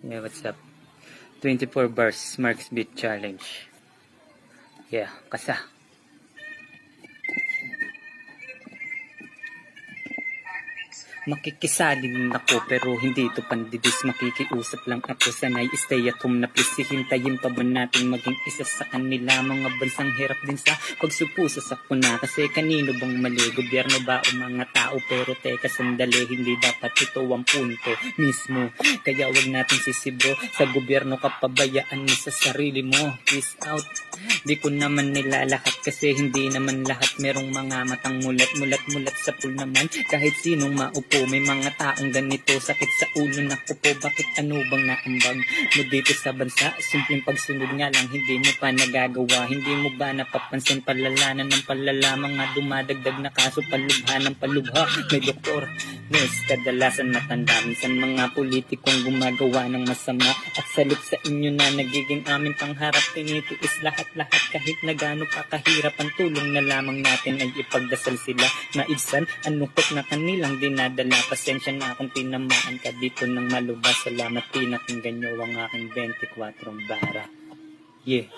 Yeah, what's up? 24 bars Marks Beat Challenge. Yeah, kasa. Makikisali din ako pero hindi ito pandidis. Makikiusap lang ako, sanay stay at home na please. Hihintayin pa ba natin maging isa sa kanila? Mga bansang hirap din sa pagsupo sa sakuna. Kasi kanino bang mali? Gobyerno ba o mga tao? Pero teka sandali, hindi dapat ito ang punto mismo. Kaya wag natin sisibro sa gobyerno, kapabayaan mo sa sarili mo. Peace out. Di ko naman nilalahat kasi hindi naman lahat. Merong mga matang mulat sa pool naman. Kahit sinong maupo, may mga taong ganito. Sakit sa ulo na ko po, bakit ano bang naambag mo dito sa bansa? Simpleng pagsunod nga lang, hindi mo pa nagagawa. Hindi mo ba napapansin palalanan ng palala? Mga dumadagdag na kaso, palubha ng palubha. May doktor, nurse, kadalasan matanda. Minsan mga politikong gumagawa ng masama. At salot sa inyo na nagiging aming pangharap. Tinitiis lahat-lahat kahit na gaano pa kahirap. Ang tulong na lamang natin ay ipagdasal sila. Naibsan, anukot na kanilang dinadala. Pasensya na kung tinamaan ka dito ng malubha. Salamat, pinakinggan nyo ang aking 24 bara. Yeah.